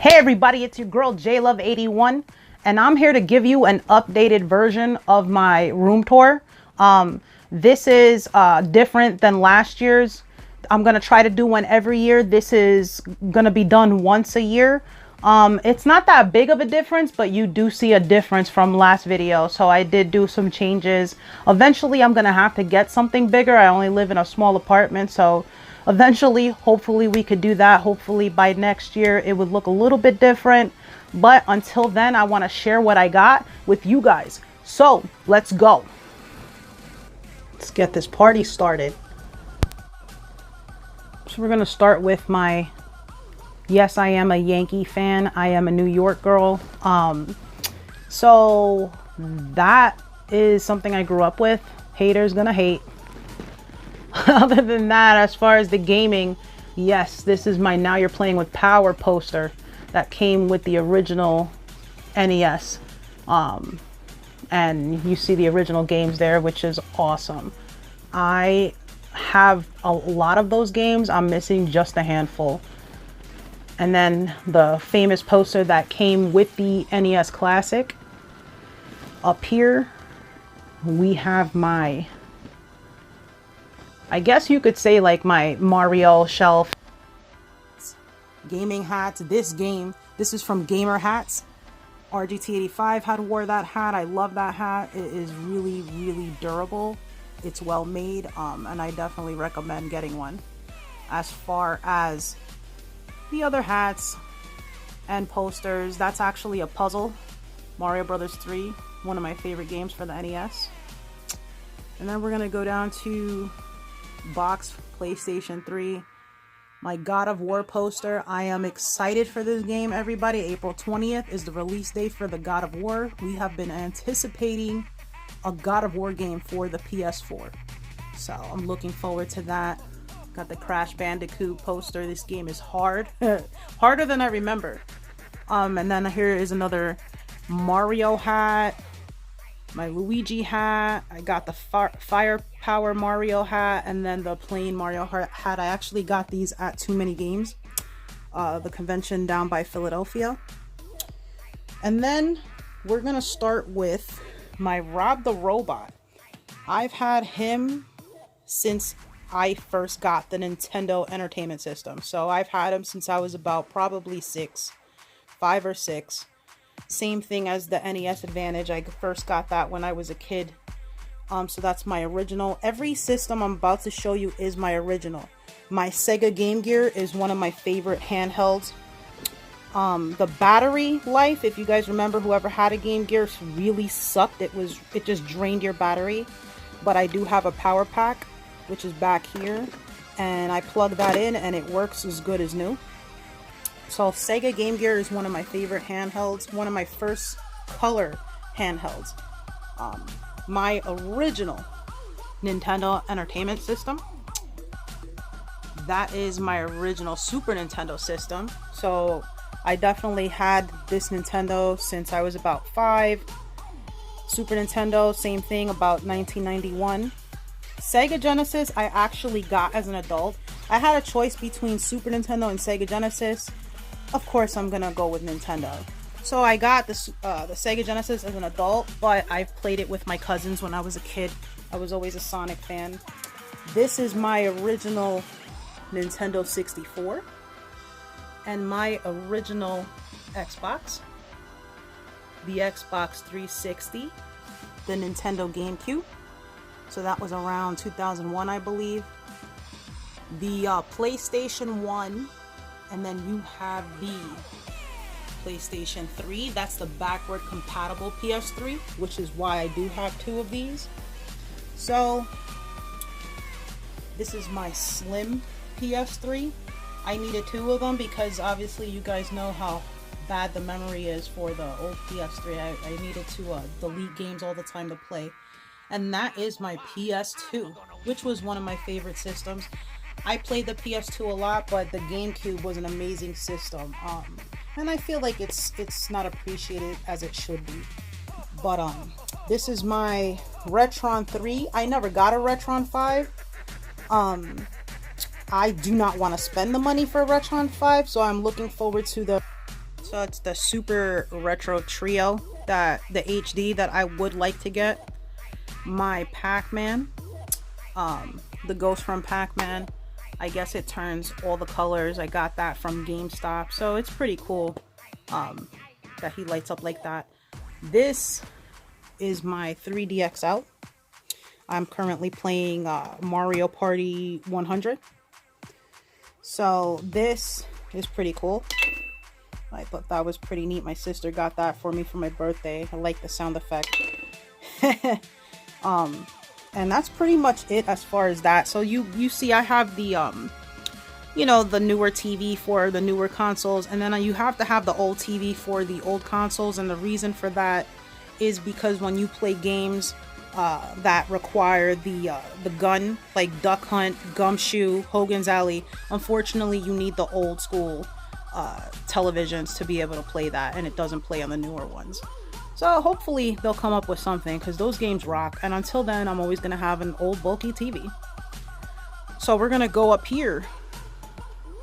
Hey everybody, it's your girl JLove81 and I'm here to give you an updated version of my room tour. This is different than last year's. I'm gonna try to do one every year. This is gonna be done once a year. It's not that big of a difference, but you do see a difference from last video. So I did do some changes. Eventually I'm gonna have to get something bigger. I only live in a small apartment, so eventually, hopefully we could do that. Hopefully by next year it would look a little bit different. But until then, I want to share what I got with you guys. So let's go. Let's get this party started. So we're going to start with my, yes, I am a Yankee fan. I am a New York girl. So that is something I grew up with. Haters gonna hate. Other than that, as far as the gaming, yes, this is my Now You're Playing with Power poster that came with the original NES. And you see the original games there, which is awesome. I have a lot of those games. I'm missing just a handful. And then the famous poster that came with the NES Classic. Up here, we have my, I guess you could say like my Mario shelf. Gaming hats. This is from Gamer Hats. RGT85 had wore that hat. I love that hat. It is really, really durable. It's well made, and I definitely recommend getting one. As far as the other hats and posters, that's actually a puzzle. Mario Brothers 3, one of my favorite games for the NES. And then we're gonna go down to box PlayStation 3, my God of War poster. I am excited for this game, everybody. April 20th is the release date for the God of War. We have been anticipating a God of War game for the PS4, so I'm looking forward to that. Got the Crash Bandicoot poster. This game is hard. Harder than I remember. And then here is another Mario hat, my Luigi hat. I got the Firepower Mario hat, and then the plain Mario hat. I actually got these at Too Many Games, the convention down by Philadelphia. And then we're gonna start with my Rob the Robot. I've had him since I first got the Nintendo Entertainment System, so I've had him since I was about probably 5 or 6. Same thing as the NES Advantage. I first got that when I was a kid. So that's my original. Every system I'm about to show you is my original. My Sega Game Gear is one of my favorite handhelds. The battery life, if you guys remember, whoever had a Game Gear, really sucked. It just drained your battery. But I do have a power pack, which is back here, and I plug that in and it works as good as new. So Sega Game Gear is one of my favorite handhelds, one of my first color handhelds. My original Nintendo Entertainment System, that is my original Super Nintendo system. So I definitely had this Nintendo since I was about 5. Super Nintendo, same thing, about 1991. Sega Genesis, I actually got as an adult. I had a choice between Super Nintendo and Sega Genesis. Of course, I'm gonna go with Nintendo. So I got the Sega Genesis as an adult, but I've played it with my cousins when I was a kid. I was always a Sonic fan. This is my original Nintendo 64 and my original Xbox, the Xbox 360, the Nintendo GameCube. So that was around 2001, I believe. The PlayStation 1. And then you have the PlayStation 3. That's the backward compatible PS3, which is why I do have 2 of these. So this is my slim PS3. I needed 2 of them because obviously you guys know how bad the memory is for the old PS3. I needed to delete games all the time to play. And that is my PS2, which was one of my favorite systems. I played the PS2 a lot, but the GameCube was an amazing system, and I feel like it's not appreciated as it should be. But this is my Retron 3. I never got a Retron 5. I do not want to spend the money for a Retron 5, so I'm looking forward to So it's the Super Retro Trio, that the HD that I would like to get. My Pac-Man, the Ghost from Pac-Man. I guess it turns all the colors. I got that from GameStop, so it's pretty cool that he lights up like that. This is my 3DXL. I'm currently playing Mario Party 100. So this is pretty cool. I thought that was pretty neat. My sister got that for me for my birthday. I like the sound effect. And that's pretty much it as far as that. So you see I have the you know, the newer TV for the newer consoles, and then you have to have the old TV for the old consoles. And the reason for that is because when you play games that require the gun, like Duck Hunt, Gumshoe, Hogan's Alley, unfortunately you need the old school televisions to be able to play that, and it doesn't play on the newer ones. So hopefully they'll come up with something, because those games rock. And until then, I'm always going to have an old bulky TV. So we're going to go up here.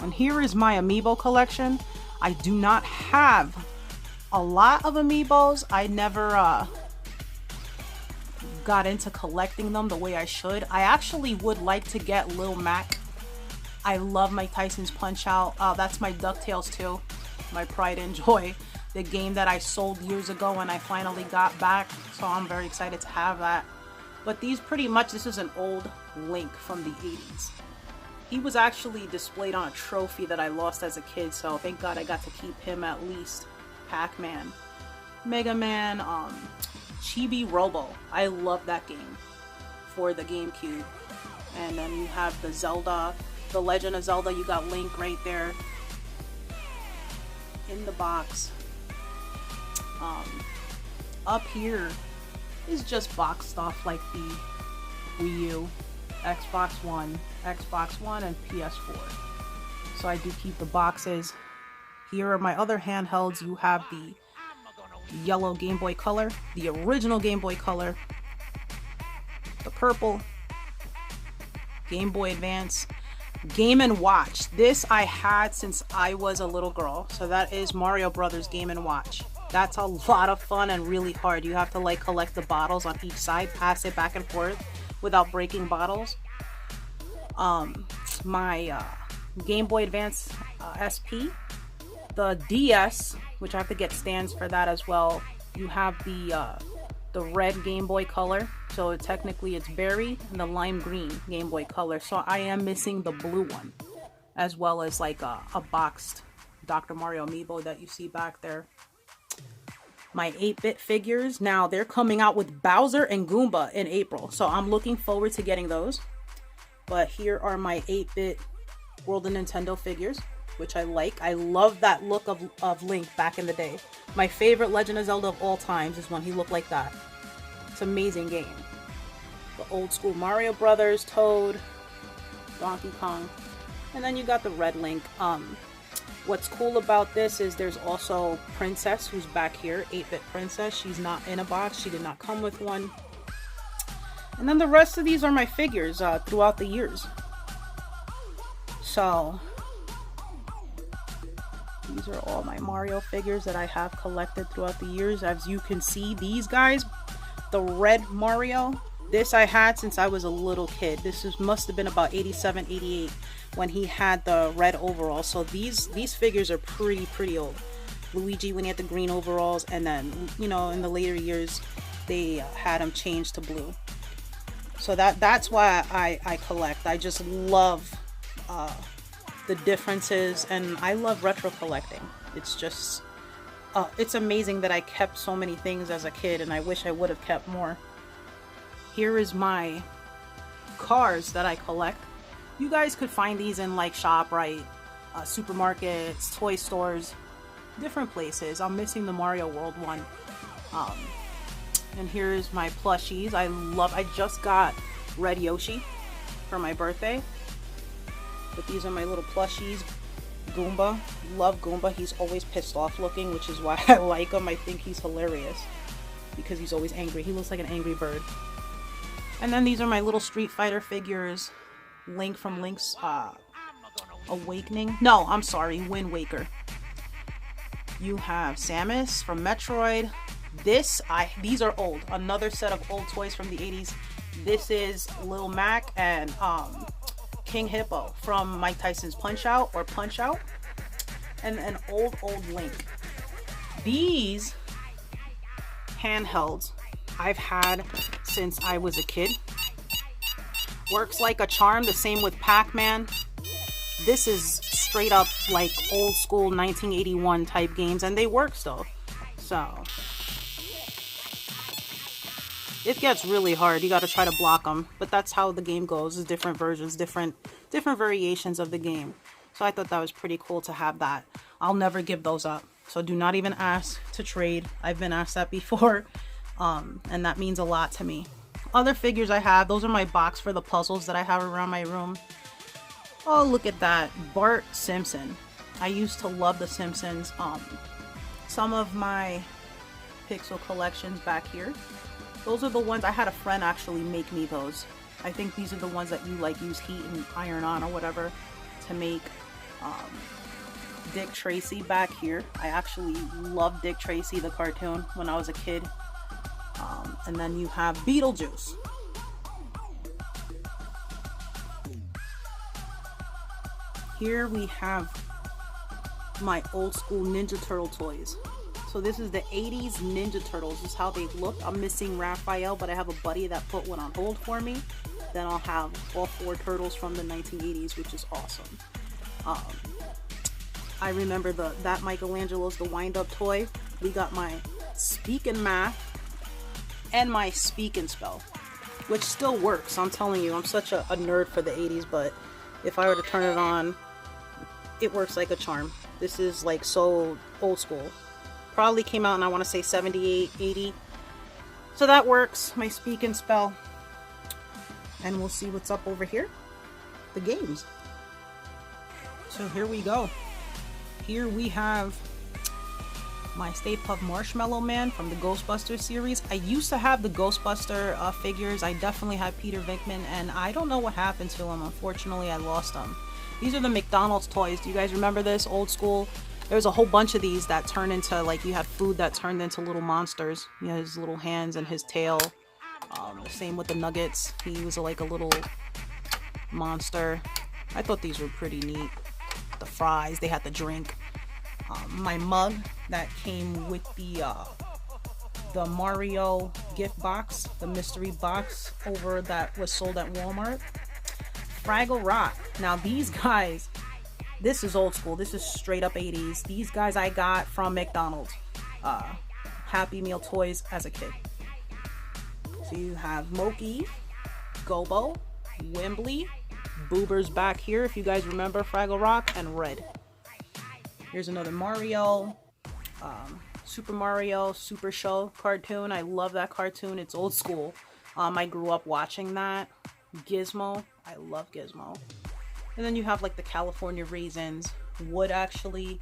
And here is my amiibo collection. I do not have a lot of amiibos. I never got into collecting them the way I should. I actually would like to get Lil Mac. I love Mike Tyson's Punch-Out. That's my DuckTales too. My pride and joy. The game that I sold years ago and I finally got back. So I'm very excited to have that. But these pretty much, this is an old Link from the 80s. He was actually displayed on a trophy that I lost as a kid, so thank God I got to keep him at least. Pac-Man, Mega Man, Chibi Robo. I love that game for the GameCube. And then you have the Zelda, the Legend of Zelda. You got Link right there in the box. Up here is just box stuff like the Wii U, Xbox One, and PS4. So I do keep the boxes. Here are my other handhelds. You have the yellow Game Boy Color, the original Game Boy Color, the purple Game Boy Advance, Game & Watch. This I had since I was a little girl. So that is Mario Brothers Game & Watch. That's a lot of fun and really hard. You have to like collect the bottles on each side, pass it back and forth without breaking bottles. My Game Boy Advance SP, the DS, which I have to get stands for that as well. You have the red Game Boy Color, so technically it's berry, and the lime green Game Boy Color. So I am missing the blue one, as well as like a boxed Dr. Mario amiibo that you see back there. My 8-bit figures, now they're coming out with Bowser and Goomba in April, so I'm looking forward to getting those. But here are my 8-bit World of Nintendo figures, which I like. I love that look of Link back in the day. My favorite Legend of Zelda of all times is when he looked like that. It's an amazing game. The old school Mario Brothers, Toad, Donkey Kong, and then you got the red Link. What's cool about this is there's also Princess, who's back here, 8-bit Princess. She's not in a box. She did not come with one. And then the rest of these are my figures throughout the years. So these are all my Mario figures that I have collected throughout the years. As you can see, these guys, the red Mario, this I had since I was a little kid. Must have been about 87, 88 when he had the red overalls. So these figures are pretty old. Luigi when he had the green overalls, and then, you know, in the later years they had him changed to blue. So that's why I collect. I just love the differences, and I love retro collecting. It's just it's amazing that I kept so many things as a kid, and I wish I would have kept more. Here is my cars that I collect. You guys could find these in like ShopRite, supermarkets, toy stores, different places. I'm missing the Mario World one. And here's my plushies. I just got Red Yoshi for my birthday. But these are my little plushies. Goomba. Love Goomba. He's always pissed off looking, which is why I like him. I think he's hilarious because he's always angry. He looks like an angry bird. And then these are my little Street Fighter figures. Link from Link's Awakening. No, I'm sorry, Wind Waker. You have Samus from Metroid. These are old. Another set of old toys from the 80s. This is Lil Mac and King Hippo from Mike Tyson's Punch Out or Punch Out. And an old Link. These handhelds I've had since I was a kid. Works like a charm. The same with Pac-Man. This is straight up like old school 1981 type games, and they work still. So it gets really hard. You got to try to block them, but that's how the game goes. Is different versions, different variations of the game. So I thought that was pretty cool to have that. I'll never give those up. So do not even ask to trade. I've been asked that before, and that means a lot to me. Other figures I have, those are my box for the puzzles that I have around my room. Oh, look at that. Bart Simpson. I used to love The Simpsons. Some of my pixel collections back here. Those are the ones, I had a friend actually make me those. I think these are the ones that you like use heat and iron on or whatever to make. Dick Tracy back here. I actually loved Dick Tracy, the cartoon, when I was a kid. And then you have Beetlejuice. Here we have my old school Ninja Turtle toys. So this is the 80s Ninja Turtles. This is how they look. I'm missing Raphael, but I have a buddy that put one on hold for me. Then I'll have all 4 turtles from the 1980s, which is awesome. I remember that Michelangelo's the wind-up toy. We got my Speak and Math and my Speak and Spell, which still works. I'm telling you, I'm such a nerd for the 80s, but if I were to turn it on, it works like a charm. This is like so old school. Probably came out in, I want to say 78, 80. So that works, my Speak and Spell. And we'll see what's up over here. The games. So here we go. Here we have my Stay Puft Marshmallow Man from the Ghostbusters series. I used to have the Ghostbuster figures. I definitely had Peter Venkman, and I don't know what happened to them. Unfortunately, I lost them. These are the McDonald's toys. Do you guys remember this? Old school. There was a whole bunch of these that turned into, like, you had food that turned into little monsters. You know, his little hands and his tail. Same with the nuggets. He was like a little monster. I thought these were pretty neat. The fries, they had the drink. My mug that came with the Mario gift box, the mystery box over that was sold at Walmart. Fraggle Rock. Now these guys, this is old school. This is straight up 80s. These guys I got from McDonald's. Happy Meal toys as a kid. So you have Moki, Gobo, Wembley, Boober's back here, if you guys remember Fraggle Rock, and Red. Here's another Mario, Super Mario Super Show cartoon. I love that cartoon. It's old school. I grew up watching that. Gizmo. I love Gizmo. And then you have like the California Raisins. Wood actually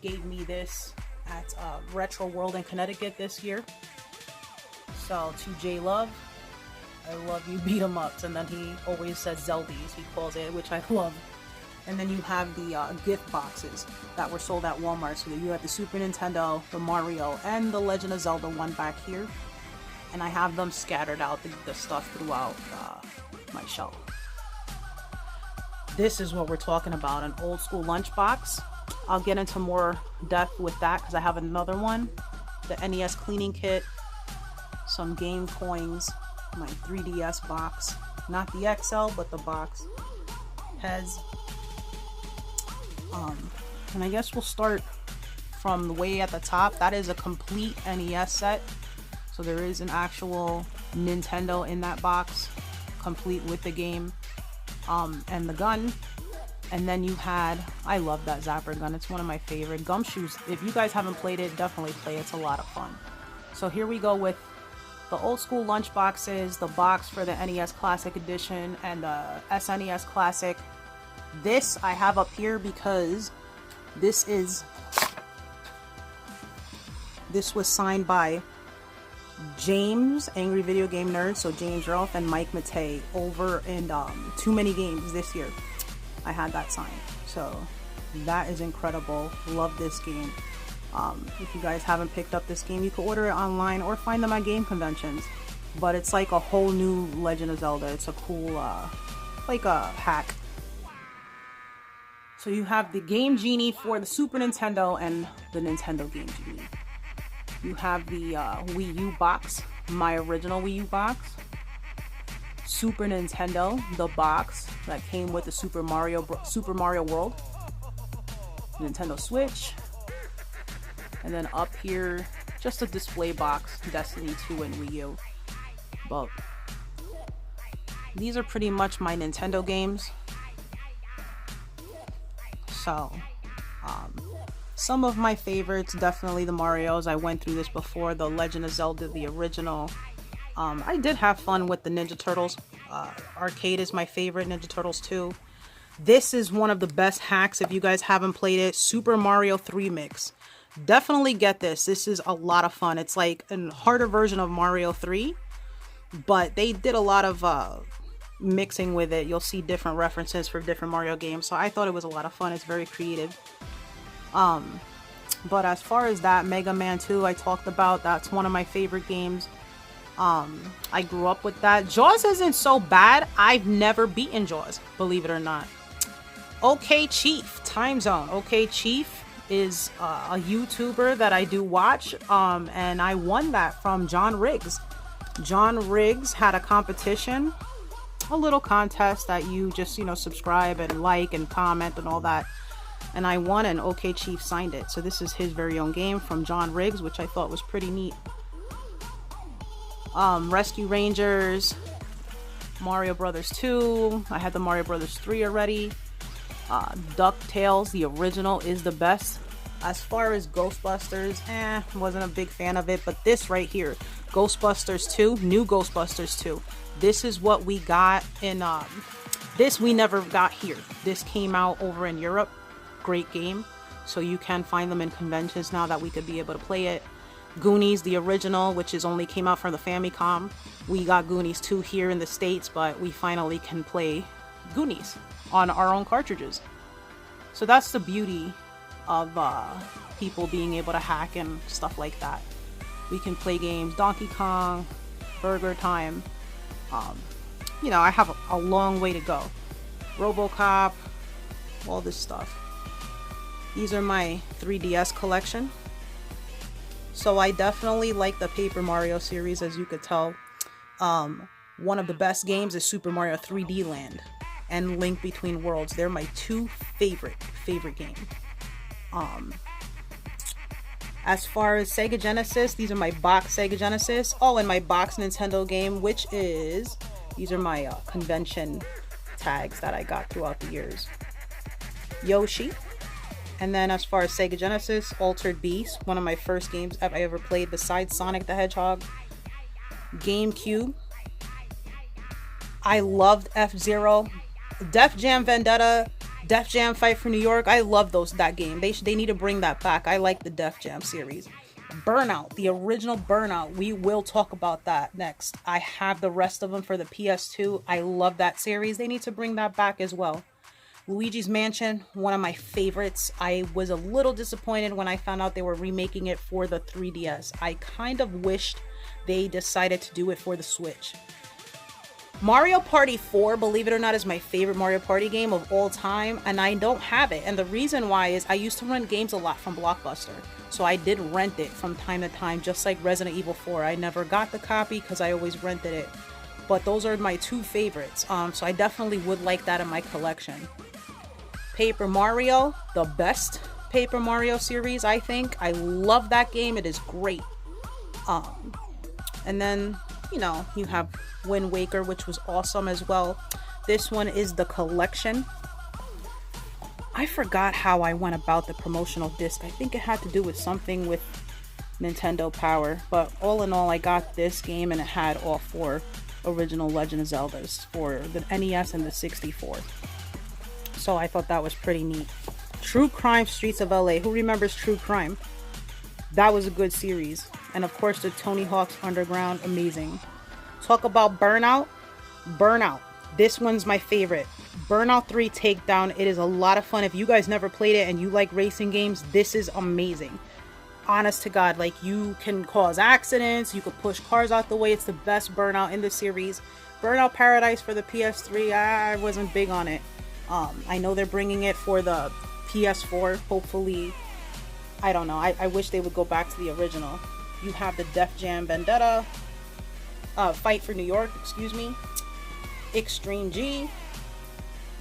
gave me this at Retro World in Connecticut this year. So to J Love, I love you beat 'em ups, and then he always says Zeldies, he calls it, which I love. And then you have the gift boxes that were sold at Walmart. So you have the Super Nintendo, the Mario, and the Legend of Zelda one back here. And I have them scattered out, the stuff throughout my shelf. This is what we're talking about, an old school lunchbox. I'll get into more depth with that because I have another one. The NES cleaning kit, some game coins, my 3DS box, not the XL, but the box has, and I guess we'll start from the way at the top. That is a complete NES set. So there is an actual Nintendo in that box, complete with the game, and the gun. And then you had, I love that Zapper gun. It's one of my favorite. Gumshoes, if you guys haven't played it, definitely play it. It's a lot of fun. So here we go with the old school lunch boxes, the box for the NES Classic Edition, and the SNES Classic. This I have up here because this was signed by James, Angry Video Game Nerd, so James Rolfe and Mike Matei over in Too Many Games this year. I had that signed, so that is incredible. Love this game. If you guys haven't picked up this game, you can order it online or find them at game conventions. But it's like a whole new Legend of Zelda. It's a cool, like a hack. So you have the Game Genie for the Super Nintendo and the Nintendo Game Genie. You have the Wii U box, my original Wii U box. Super Nintendo, the box that came with the Super Mario World. Nintendo Switch. And then up here, just a display box, Destiny 2 and Wii U. But these are pretty much my Nintendo games. So, some of my favorites, definitely the Marios. I went through this before, the Legend of Zelda, the original. I did have fun with the Ninja Turtles. Arcade is my favorite, Ninja Turtles 2. This is one of the best hacks if you guys haven't played it, Super Mario 3 Mix. Definitely get this. This is a lot of fun. It's like a harder version of Mario 3, but they did a lot of mixing with it. You'll see different references for different Mario games, so I thought it was a lot of fun. It's very creative. But as far as that, Mega Man 2 I talked about, that's one of my favorite games. I grew up with that. Jaws isn't so bad. I've never beaten Jaws, believe it or not. OK Chief, Time Zone. OK Chief is a YouTuber that I do watch, and I won that from John Riggs. John Riggs had a competition, a little contest that you just, subscribe and like and comment and all that. And I won, and OK Chief signed it. So this is his very own game from John Riggs, which I thought was pretty neat. Rescue Rangers, Mario Brothers 2. I had the Mario Brothers 3 already. DuckTales, the original, is the best. As far as Ghostbusters, wasn't a big fan of it. But this right here, Ghostbusters 2, new Ghostbusters 2. This is what we got in, this we never got here. This came out over in Europe. Great game. So you can find them in conventions now that we could be able to play it. Goonies, the original, which is only came out from the Famicom. We got Goonies 2 here in the States, but we finally can play Goonies on our own cartridges. So that's the beauty of people being able to hack and stuff like that. We can play games, Donkey Kong, Burger Time. I have a long way to go. RoboCop, all this stuff. These are my 3DS collection. So I definitely like the Paper Mario series, as you could tell. One of the best games is Super Mario 3D Land and Link Between Worlds. They're my two favorite games. As far as Sega Genesis, these are my box Sega Genesis. Oh, and my box Nintendo game, which is, these are my convention tags that I got throughout the years. Yoshi. And then as far as Sega Genesis, Altered Beast, one of my first games I ever played besides Sonic the Hedgehog. GameCube. I loved F-Zero. Def Jam Vendetta, Def Jam Fight for New York. I love that game. They need to bring that back. I like the Def Jam series. Burnout, the original Burnout. We will talk about that next. I have the rest of them for the PS2. I love that series. They need to bring that back as well. Luigi's Mansion, one of my favorites. I was a little disappointed when I found out they were remaking it for the 3DS. I kind of wished they decided to do it for the Switch. Mario Party 4, believe it or not, is my favorite Mario Party game of all time, and I don't have it. And the reason why is I used to rent games a lot from Blockbuster. So I did rent it from time to time, just like Resident Evil 4. I never got the copy because I always rented it. But those are my two favorites. So I definitely would like that in my collection. Paper Mario, the best Paper Mario series, I think. I love that game. It is great. And then, you have Wind Waker, which was awesome as well. This one is the collection. I forgot how I went about the promotional disc. I think it had to do with something with Nintendo Power. But all in all, I got this game and it had all 4 original Legend of Zeldas for the NES and the 64. So I thought that was pretty neat. True Crime Streets of LA. Who remembers True Crime? That was a good series. And of course the Tony Hawk's Underground, amazing. Talk about Burnout. Burnout. This one's my favorite. Burnout 3 Takedown. It is a lot of fun. If you guys never played it and you like racing games, this is amazing. honest to God, like, you can cause accidents, you could push cars out the way. It's the best Burnout in the series. Burnout Paradise for the PS3, I wasn't big on it. I know they're bringing it for the PS4, hopefully. I don't know, I wish they would go back to the original. You have the Def Jam Vendetta, Fight for New York, excuse me, Extreme G,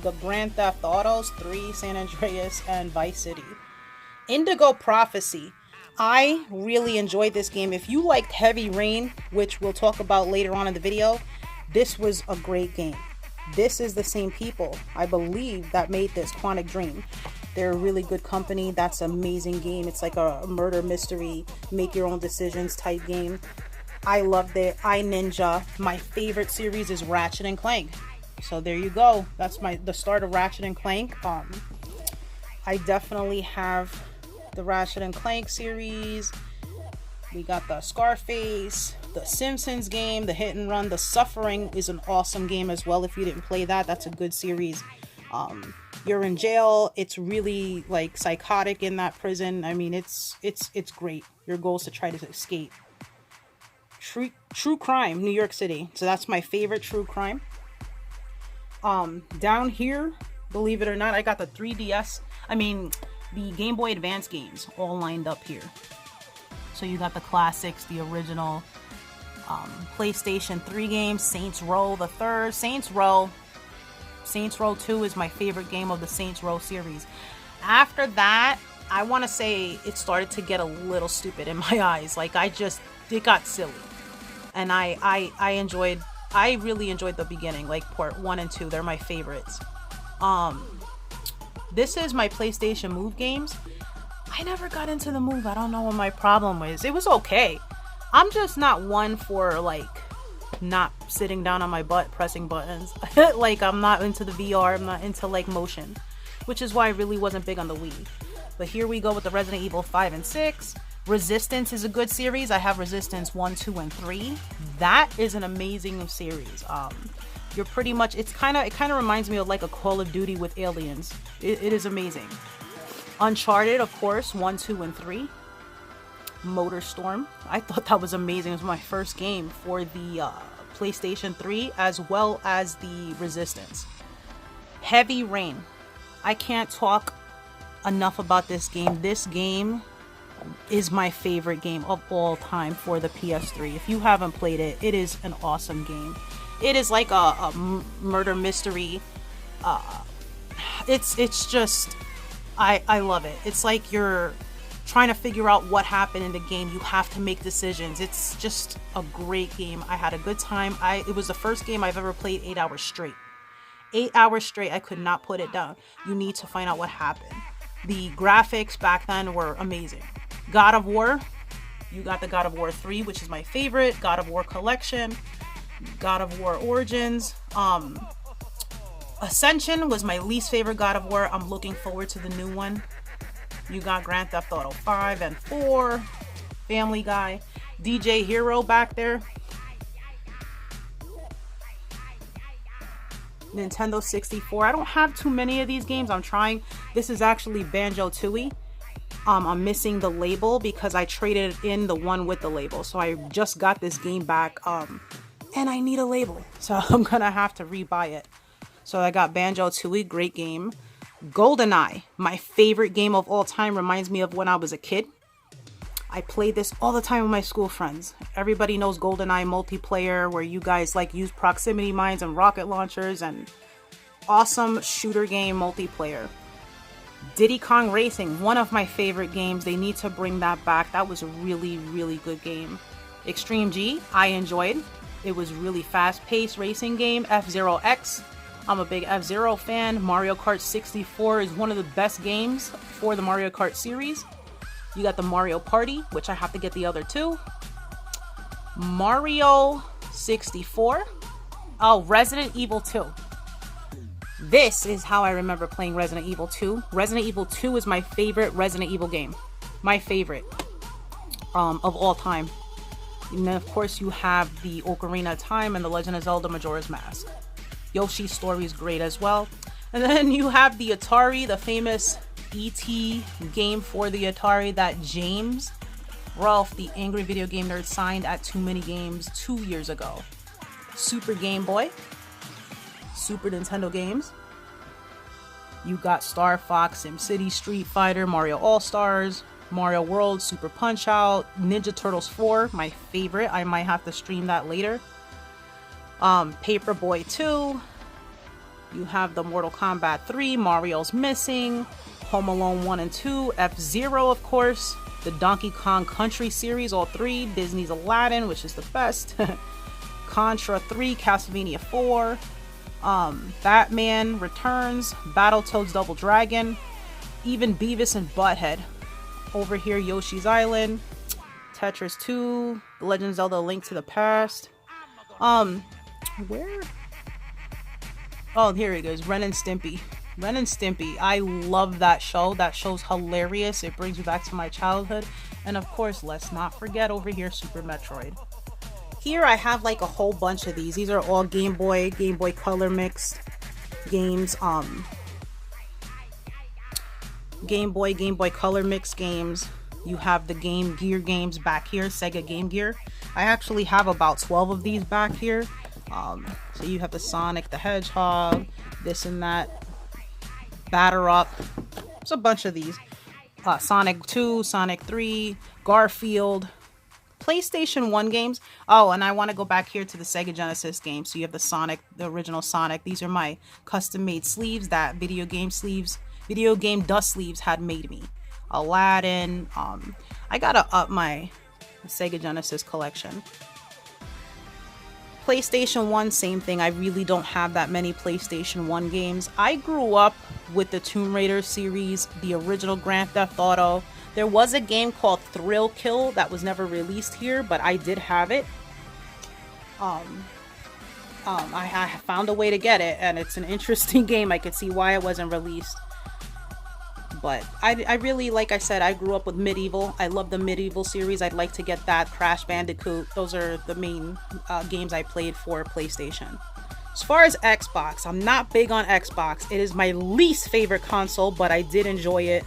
the Grand Theft Autos 3, San Andreas, and Vice City. Indigo Prophecy. I really enjoyed this game. If you liked Heavy Rain, which we'll talk about later on in the video, this was a great game. This is the same people, I believe, that made this, Quantic Dream. They're a really good company. That's an amazing game. It's like a murder mystery, make your own decisions type game. I loved it. I Ninja. My favorite series is Ratchet and Clank. So there you go. That's the start of Ratchet and Clank. I definitely have the Ratchet and Clank series. We got the Scarface, the Simpsons game, the Hit and Run. The Suffering is an awesome game as well. If you didn't play that, that's a good series. You're in jail. It's really like psychotic in that prison. I mean, it's great. Your goal is to try to escape. True Crime, New York City. So that's my favorite true crime. Down here, believe it or not, I got the 3DS. I mean, the Game Boy Advance games all lined up here. So you got the classics, the original PlayStation 3 games, Saints Row the Third, Saints Row 2 is my favorite game of the Saints Row series. After that, I want to say it started to get a little stupid in my eyes. Like, it got silly. And I really enjoyed the beginning, like part 1 and 2. They're my favorites. This is my PlayStation Move games. I never got into the Move. I don't know what my problem was. It was okay. I'm just not one for, like, not sitting down on my butt pressing buttons. Like, I'm not into the VR. I'm not into, like, motion, which is why I really wasn't big on the Wii. But here we go with the Resident Evil 5 and 6. Resistance is a good series. I have Resistance 1, 2, and 3. That is an amazing series. You're pretty much, it kind of reminds me of like a Call of Duty with aliens. It is amazing. Uncharted, of course, 1, 2, and 3. Motorstorm. I thought that was amazing. It was my first game for the PlayStation 3 as well as the Resistance. Heavy Rain. I can't talk enough about this game. This game is my favorite game of all time for the PS3. If you haven't played it, it is an awesome game. It is like a murder mystery. It's just, I love it. It's like you're trying to figure out what happened in the game. You have to make decisions. It's just a great game. I had a good time. It was the first game I've ever played 8 hours straight. 8 hours straight. I could not put it down. You need to find out what happened. The graphics back then were amazing. God of War. You got the God of War 3, which is my favorite. God of War Collection. God of War Origins. Ascension was my least favorite God of War. I'm looking forward to the new one. You got Grand Theft Auto 5 and 4. Family Guy. DJ Hero back there. Nintendo 64. I don't have too many of these games. I'm trying. This is actually Banjo-Tooie. I'm missing the label because I traded in the one with the label. So I just got this game back. And I need a label. So I'm gonna have to rebuy it. So I got Banjo-Tooie. Great game. GoldenEye. My favorite game of all time. Reminds me of when I was a kid. I played this all the time with my school friends. Everybody knows GoldenEye multiplayer, where you guys like use proximity mines and rocket launchers, and awesome shooter game multiplayer. Diddy Kong Racing, one of my favorite games. They need to bring that back. That was a really, really good game. Extreme G, I enjoyed. It was really fast-paced racing game. F-Zero X, I'm a big F-Zero fan. Mario Kart 64 is one of the best games for the Mario Kart series. You got the Mario Party, which I have to get the other two. Mario 64. Oh, Resident Evil 2. This is how I remember playing Resident Evil 2. Resident Evil 2 is my favorite Resident Evil game. My favorite of all time. And then, of course, you have the Ocarina of Time and the Legend of Zelda Majora's Mask. Yoshi's Story is great as well. And then you have the Atari, the famous E.T. game for the Atari that James Ralph, the angry video game nerd, signed at Too Many Games 2 years ago. Super Game Boy, Super Nintendo games. You got Star Fox, SimCity, Street Fighter, Mario All-Stars, Mario World, Super Punch-Out, Ninja Turtles 4, my favorite. I might have to stream that later. Paperboy 2. You have the Mortal Kombat 3, Mario's Missing, Home Alone 1 and 2, F-Zero, of course, the Donkey Kong Country series, all 3, Disney's Aladdin, which is the best, Contra 3, Castlevania 4, Batman Returns, Battletoads Double Dragon, even Beavis and Butthead. Over here, Yoshi's Island, Tetris 2, The Legend of Zelda: Link to the Past. Where? Oh, here it goes. Ren and Stimpy. Ren and Stimpy. I love that show. That show's hilarious. It brings me back to my childhood. And of course, let's not forget over here, Super Metroid. Here I have like a whole bunch of these. These are all Game Boy Color mixed games. Game Boy Color mixed games. You have the Game Gear games back here, Sega Game Gear. I actually have about 12 of these back here. So you have the Sonic the Hedgehog, this and that, Batter Up. There's a bunch of these. Sonic 2, Sonic 3, Garfield, PlayStation 1 games. Oh, and I want to go back here to the Sega Genesis games. So you have the Sonic, the original Sonic. These are my custom-made sleeves that video game dust sleeves had made me. Aladdin. I gotta up my Sega Genesis collection. PlayStation 1, same thing. I really don't have that many PlayStation 1 games. I grew up with the Tomb Raider series, the original Grand Theft Auto. There was a game called Thrill Kill that was never released here, but I did have it. I found a way to get it, and it's an interesting game. I could see why it wasn't released. But I really, like I said, I grew up with Medieval. I love the Medieval series. I'd like to get that. Crash Bandicoot. Those are the main games I played for PlayStation. As far as Xbox, I'm not big on Xbox. It is my least favorite console, but I did enjoy it.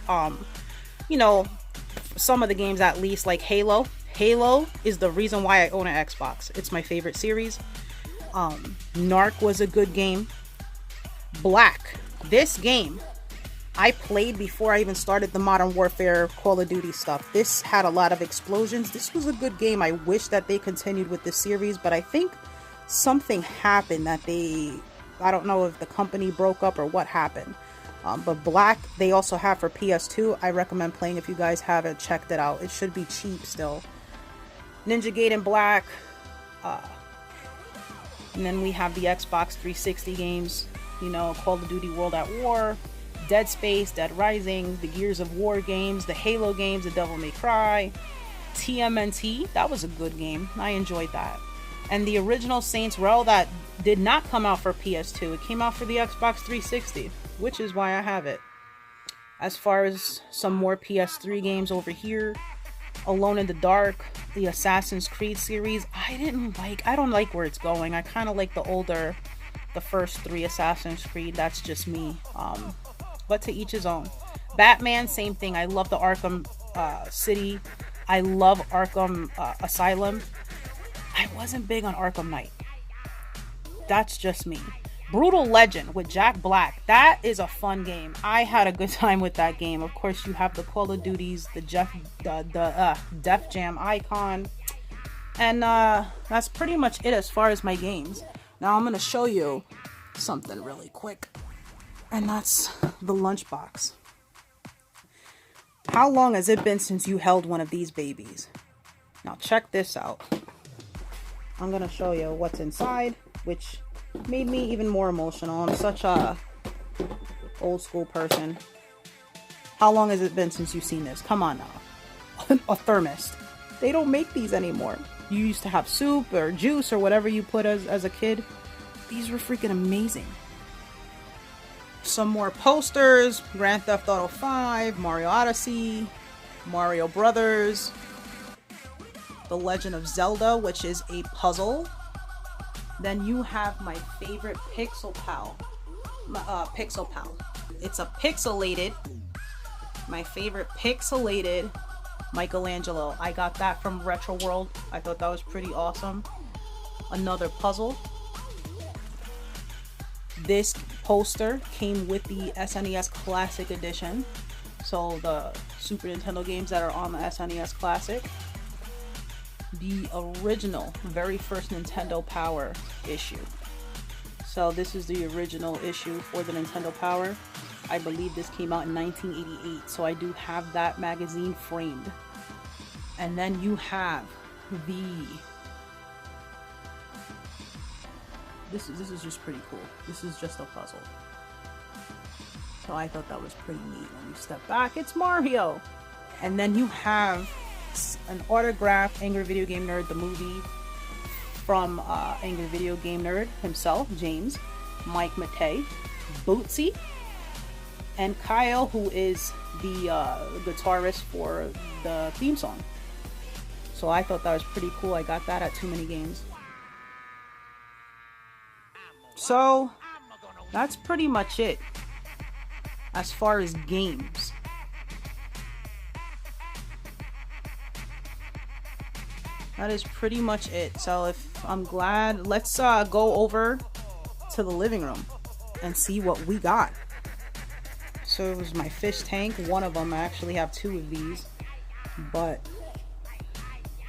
You know, some of the games at least, like Halo. Halo is the reason why I own an Xbox. It's my favorite series. Narc was a good game. Black. This game I played before I even started the Modern Warfare Call of Duty stuff. This had a lot of explosions. This was a good game. I wish that they continued with this series, but I think something happened that I don't know if the company broke up or what happened. But Black, they also have for PS2. I recommend playing if you guys haven't checked it out. It should be cheap still. Ninja Gaiden Black. And then we have the Xbox 360 games. You know, Call of Duty World at War, Dead Space, Dead Rising, the Gears of War games, the Halo games, the Devil May Cry, TMNT. That was a good game. I enjoyed that. And the original Saints Row that did not come out for PS2. It came out for the Xbox 360, which is why I have it. As far as some more PS3 games over here, Alone in the Dark, the Assassin's Creed series. I don't like where it's going. I kind of like the first 3 Assassin's Creed. That's just me. But to each his own. Batman, same thing. I love the Arkham City. I love Arkham Asylum. I wasn't big on Arkham Knight. That's just me. Brutal Legend with Jack Black. That is a fun game. I had a good time with that game. Of course, you have the Call of Duties, the Def Jam icon. And that's pretty much it as far as my games. Now I'm going to show you something really quick. And that's the lunchbox. How long has it been since you held one of these babies? Now check this out. I'm going to show you what's inside, which made me even more emotional. I'm such a old school person. How long has it been since you've seen this? Come on now. A thermos. They don't make these anymore. You used to have soup or juice or whatever you put as a kid. These were freaking amazing. Some more posters. Grand Theft Auto 5, Mario Odyssey, Mario Brothers, The Legend of Zelda, which is a puzzle. Then you have my favorite Pixel Pal. It's a pixelated, my favorite pixelated Michelangelo. I got that from Retro World. I thought that was pretty awesome. Another puzzle. This poster came with the SNES Classic Edition. So the Super Nintendo games that are on the SNES Classic. The original, very first Nintendo Power issue. So this is the original issue for the Nintendo Power. I believe this came out in 1988. So I do have that magazine framed. And then you have the... This is just pretty cool. This is just a puzzle. So I thought that was pretty neat. When you step back, it's Mario. And then you have an autographed Angry Video Game Nerd, the movie, from Angry Video Game Nerd himself, James, Mike Matei, Bootsy, and Kyle, who is the guitarist for the theme song. So I thought that was pretty cool. I got that at Too Many Games. So that's pretty much it as far as games. That is pretty much it. So if I'm glad, let's go over to the living room and see what we got. So it was my fish tank. One of them, I actually have two of these, but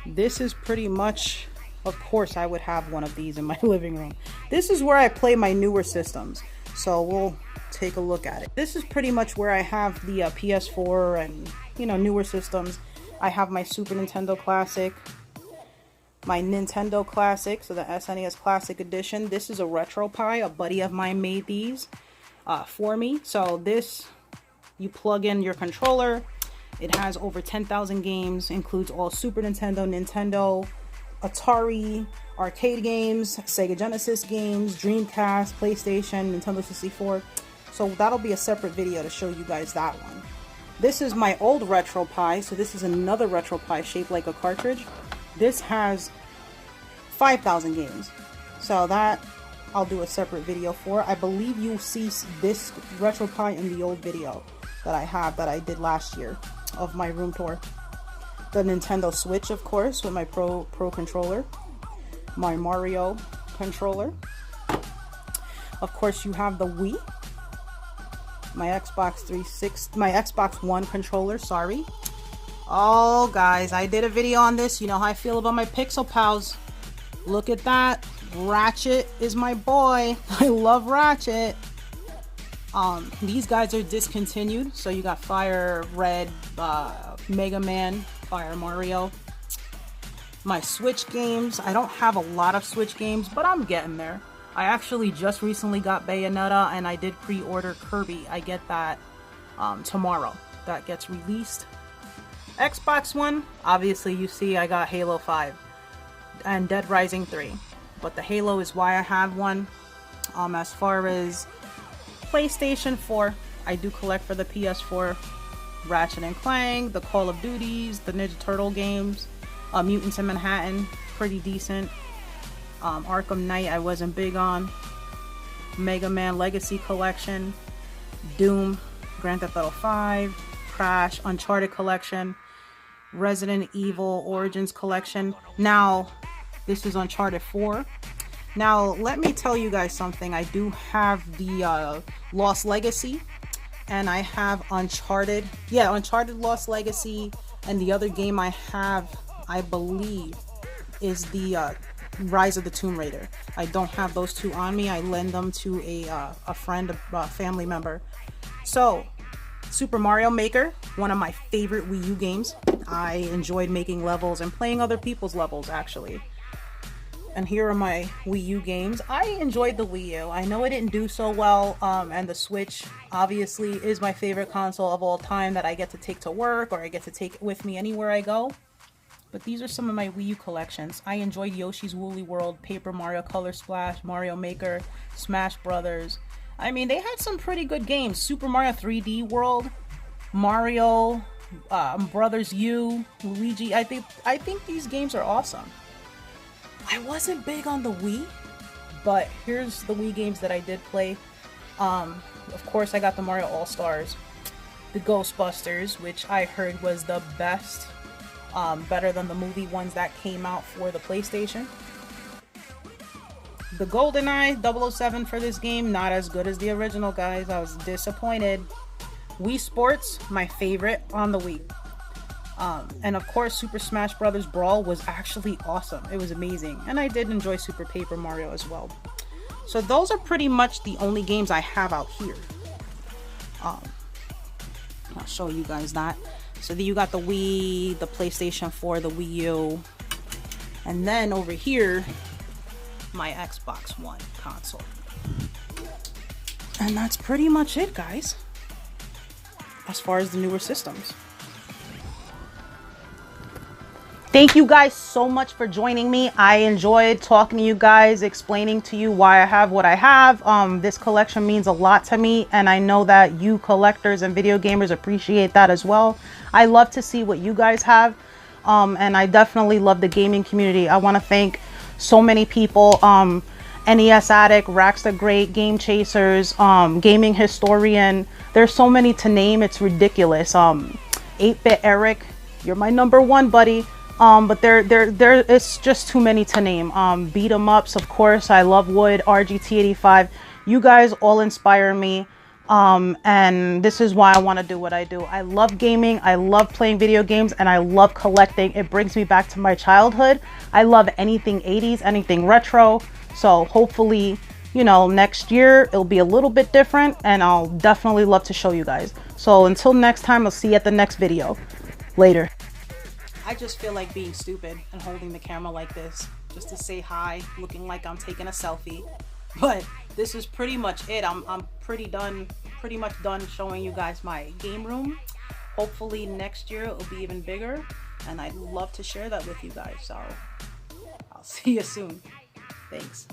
this is pretty much, of course I would have one of these in my living room. This is where I play my newer systems, so we'll take a look at it. This is pretty much where I have the PS4 and, you know, newer systems. I have my Super Nintendo Classic, my Nintendo Classic, so the SNES Classic Edition. This is a RetroPie. A buddy of mine made these for me. So this, you plug in your controller. It has over 10,000 games, includes all Super Nintendo, Nintendo, Atari, arcade games, Sega Genesis games, Dreamcast, PlayStation, Nintendo 64. So that'll be a separate video to show you guys that one. This is my old RetroPie. So this is another RetroPie shaped like a cartridge. This has 5,000 games. So that I'll do a separate video for. I believe you'll see this RetroPie in the old video that I have that I did last year of my room tour. The Nintendo Switch, of course, with my Pro controller. My Mario controller. Of course, you have the Wii. My Xbox 360, my Xbox One controller, sorry. Oh, guys, I did a video on this. You know how I feel about my Pixel Pals. Look at that. Ratchet is my boy. I love Ratchet. These guys are discontinued. So you got Fire Red, Mega Man, Fire Mario. My Switch games. I don't have a lot of Switch games, but I'm getting there. I actually just recently got Bayonetta, and I did pre-order Kirby. I get that tomorrow. That gets released. Xbox One, obviously you see I got Halo 5 and Dead Rising 3. But the Halo is why I have one. As far as PlayStation 4, I do collect for the PS4. Ratchet and Clank, the Call of Duties, the Ninja Turtle games, Mutants in Manhattan, pretty decent. Arkham Knight I wasn't big on. Mega Man Legacy Collection, Doom, Grand Theft Auto 5, Crash, Uncharted Collection, Resident Evil Origins Collection. Now, this is Uncharted 4. Now, let me tell you guys something. I do have the Lost Legacy, and I have Uncharted. Yeah, Uncharted Lost Legacy, and the other game I have, I believe, is the Rise of the Tomb Raider. I don't have those two on me. I lend them to a friend, a family member. So, Super Mario Maker, one of my favorite Wii U games. I enjoyed making levels and playing other people's levels, actually. And here are my Wii U games. I enjoyed the Wii U. I know it didn't do so well, and the Switch obviously is my favorite console of all time that I get to take to work, or I get to take with me anywhere I go. But these are some of my Wii U collections. I enjoyed Yoshi's Woolly World, Paper Mario Color Splash, Mario Maker, Smash Brothers. I mean, they had some pretty good games. Super Mario 3D World, Mario, Brothers U, Luigi. I think these games are awesome. I wasn't big on the Wii, but here's the Wii games that I did play. Of course, I got the Mario All-Stars, the Ghostbusters, which I heard was the best better than the movie ones that came out for the PlayStation. The GoldenEye 007 for this game, not as good as the original, guys. I was disappointed. Wii Sports, my favorite on the Wii. And of course, Super Smash Bros. Brawl was actually awesome. It was amazing. And I did enjoy Super Paper Mario as well. So those are pretty much the only games I have out here. I'll show you guys that. So you got the Wii, the PlayStation 4, the Wii U. And then over here, my Xbox One console. And that's pretty much it, guys, as far as the newer systems. Thank you guys so much for joining me. I enjoyed talking to you guys, explaining to you why I have what I have. This collection means a lot to me, and I know that you collectors and video gamers appreciate that as well. I love to see what you guys have, and I definitely love the gaming community. I want to thank so many people, NES Addict, Rax the Great, Game Chasers, Gaming Historian. There's so many to name, it's ridiculous. 8-Bit Eric, you're my #1, buddy. But it's just too many to name. Beat 'em ups, of course. I love Wood, RGT85. You guys all inspire me. And this is why I want to do what I do. I love gaming. I love playing video games, and I love collecting. It brings me back to my childhood. I love anything 80s, anything retro. So hopefully, you know, next year it'll be a little bit different, and I'll definitely love to show you guys. So until next time, I'll see you at the next video. Later. I just feel like being stupid and holding the camera like this just to say hi, looking like I'm taking a selfie. But this is pretty much it. I'm pretty much done showing you guys my game room. Hopefully next year it'll be even bigger, and I'd love to share that with you guys. So I'll see you soon. Thanks.